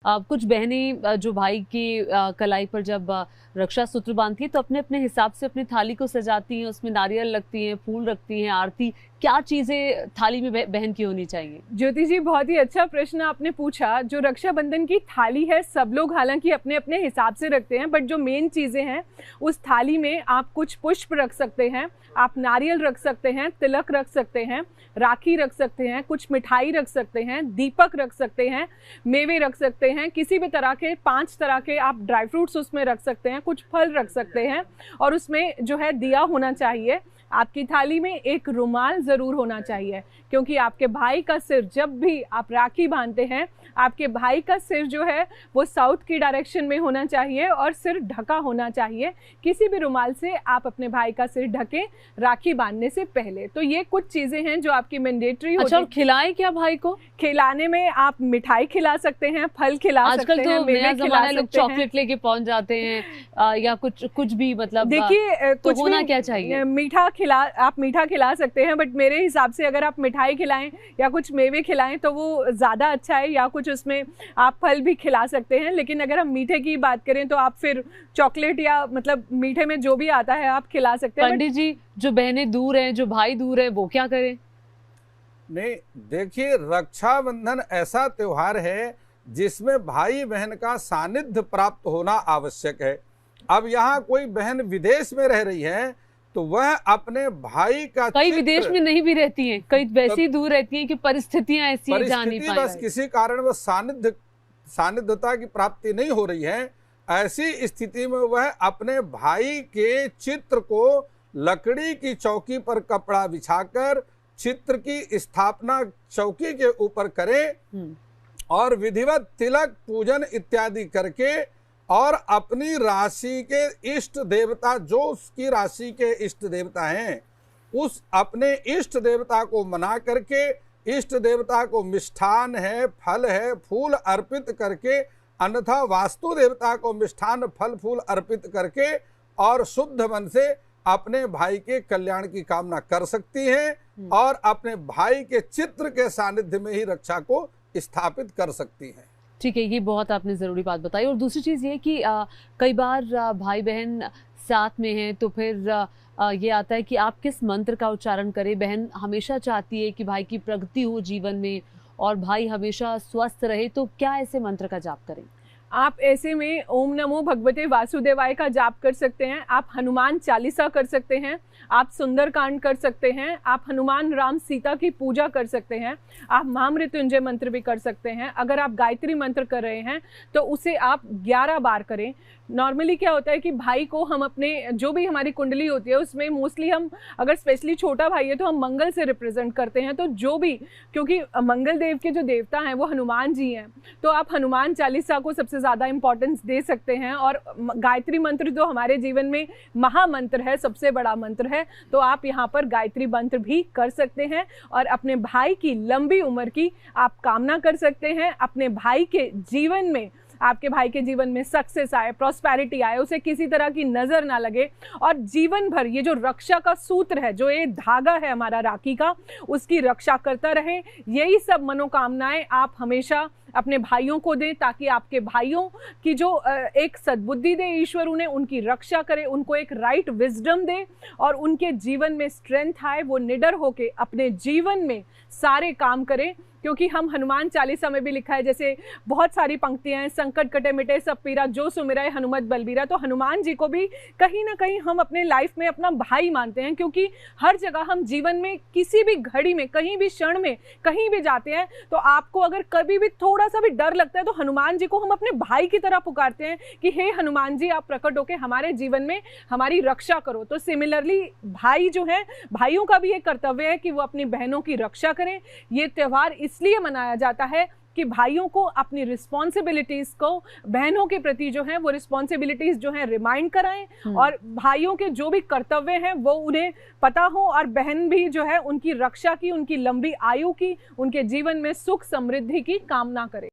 कुछ बहनें जो भाई की कलाई पर जब रक्षा सूत्र बांधती हैं तो अपने अपने हिसाब से अपनी थाली को सजाती हैं, उसमें नारियल रखती हैं, फूल रखती हैं, आरती। क्या चीजें थाली में बहन की होनी चाहिए? ज्योति जी, बहुत ही अच्छा प्रश्न आपने पूछा। जो रक्षाबंधन की थाली है, सब लोग हालांकि अपने अपने हिसाब से रखते हैं, बट जो मेन चीजें हैं उस थाली में आप कुछ पुष्प रख सकते हैं, आप नारियल रख सकते हैं, तिलक रख सकते हैं, राखी रख सकते हैं, कुछ मिठाई रख सकते हैं, दीपक रख सकते हैं, मेवे रख सकते हैं, किसी भी तरह के 5 तरह के आप ड्राई फ्रूट्स उसमें रख सकते हैं, कुछ फल रख सकते हैं, और उसमें जो है दिया होना चाहिए। आपकी थाली में एक रुमाल ज़रूर होना चाहिए, क्योंकि आपके भाई का सिर, जब भी आप राखी बांधते हैं, आपके भाई का सिर जो है वो साउथ की डायरेक्शन में होना चाहिए और सिर ढका होना चाहिए। किसी भी रुमाल से आप अपने भाई का सिर ढकें राखी बांधने से पहले। तो ये कुछ चीज़ें हैं जो आपकी मैंडेटरी होती है। अच्छा, खिलाएं क्या भाई को? खिलाने में आप मिठाई खिला सकते हैं, फल खिला सकते हैं, आजकल तो नया ज़माना है, लोग चॉकलेट लेके पहुंच जाते हैं या कुछ भी, मतलब देखिए तो होना क्या चाहिए? आप मीठा खिला सकते हैं, बट मेरे हिसाब से अगर आप मिठाई खिलाएं या कुछ मेवे खिलाएं तो वो ज़्यादा अच्छा है, या कुछ उसमें आप फल भी खिला सकते हैं। लेकिन अगर हम मीठे की बात करें तो आप फिर चॉकलेट या मतलब मीठे में जो भी आता है आप खिला सकते हैं। पंडित जी, जो बहनें दूर हैं, जो भाई दूर है, वो क्या करें? नहीं, देखिए, रक्षाबंधन ऐसा त्योहार है जिसमें भाई बहन का सानिध्य प्राप्त होना आवश्यक है। अब यहाँ कोई बहन विदेश में रह रही है तो वह अपने भाई का कई विदेश में नहीं भी रहती हैं, कई वैसी दूर रहती हैं कि परिस्थितियां ऐसी हैं, जा नहीं पाए, बस किसी कारण वह सानिध्यता की प्राप्ति नहीं हो रही है। ऐसी स्थिति में वह अपने भाई के चित्र को लकड़ी की चौकी पर कपड़ा बिछाकर चित्र की स्थापना चौकी के ऊपर करे और विधिवत तिलक पूजन इत्यादि करके और अपनी राशि के इष्ट देवता, जो उसकी राशि के इष्ट देवता हैं, उस अपने इष्ट देवता को मना करके इष्ट देवता को मिष्ठान है, फल है, फूल अर्पित करके, अन्यथा वास्तु देवता को मिष्ठान, फल, फूल अर्पित करके और शुद्ध मन से अपने भाई के कल्याण की कामना कर सकती हैं और अपने भाई के चित्र के सानिध्य में ही रक्षा को स्थापित कर सकती हैं। ठीक है, ये बहुत आपने ज़रूरी बात बताई। और दूसरी चीज़ ये कि कई बार भाई बहन साथ में हैं तो फिर ये आता है कि आप किस मंत्र का उच्चारण करें। बहन हमेशा चाहती है कि भाई की प्रगति हो जीवन में और भाई हमेशा स्वस्थ रहे, तो क्या ऐसे मंत्र का जाप करें? आप ऐसे में ओम नमो भगवते वासुदेवाय का जाप कर सकते हैं, आप हनुमान चालीसा कर सकते हैं, आप सुंदरकांड कर सकते हैं, आप हनुमान राम सीता की पूजा कर सकते हैं, आप महामृत्युंजय मंत्र भी कर सकते हैं। अगर आप गायत्री मंत्र कर रहे हैं तो उसे आप 11 बार करें। नॉर्मली क्या होता है कि भाई को हम अपने जो भी हमारी कुंडली होती है उसमें मोस्टली हम, अगर स्पेशली छोटा भाई है तो हम मंगल से रिप्रेजेंट करते हैं। तो जो भी, क्योंकि मंगल देव के जो देवता हैं वो हनुमान जी हैं, तो आप हनुमान चालीसा को सबसे ज़्यादा इंपॉर्टेंस दे सकते हैं। और गायत्री मंत्र जो हमारे जीवन में महामंत्र है, सबसे बड़ा मंत्र है, तो आप यहाँ पर गायत्री मंत्र भी कर सकते हैं और अपने भाई की लंबी उम्र की आप कामना कर सकते हैं। अपने भाई के जीवन में, आपके भाई के जीवन में सक्सेस आए, प्रॉस्पेरिटी आए, उसे किसी तरह की नज़र ना लगे और जीवन भर ये जो रक्षा का सूत्र है, जो ये धागा है हमारा राखी का, उसकी रक्षा करता रहे। यही सब मनोकामनाएं आप हमेशा अपने भाइयों को दें, ताकि आपके भाइयों की जो एक सद्बुद्धि दे ईश्वर, उन्हें उनकी रक्षा करे, उनको एक राइट विजडम दे और उनके जीवन में स्ट्रेंथ आए, वो निडर होके अपने जीवन में सारे काम करें। क्योंकि हम हनुमान चालीसा में भी लिखा है, जैसे बहुत सारी पंक्तियां हैं, संकट कटे मिटे सब पीरा, जो सुमिरै हनुमत बलबीरा। तो हनुमान जी को भी कहीं ना कहीं हम अपने लाइफ में अपना भाई मानते हैं, क्योंकि हर जगह हम जीवन में किसी भी घड़ी में, कहीं भी क्षण में, कहीं भी जाते हैं तो आपको अगर कभी भी थोड़ा सा भी डर लगता है तो हनुमान जी को हम अपने भाई की तरह पुकारते हैं कि हे हनुमान जी, आप प्रकट होकर हमारे जीवन में हमारी रक्षा करो। तो सिमिलरली भाई जो है, भाइयों का भी एक कर्तव्य है कि वो अपनी बहनों की रक्षा करें। ये त्यौहार इसलिए मनाया जाता है कि भाइयों को अपनी रिस्पॉन्सिबिलिटीज को बहनों के प्रति जो है वो रिस्पॉन्सिबिलिटीज जो है रिमाइंड कराएं और भाइयों के जो भी कर्तव्य हैं वो उन्हें पता हो, और बहन भी जो है उनकी रक्षा की, उनकी लंबी आयु की, उनके जीवन में सुख समृद्धि की कामना करे।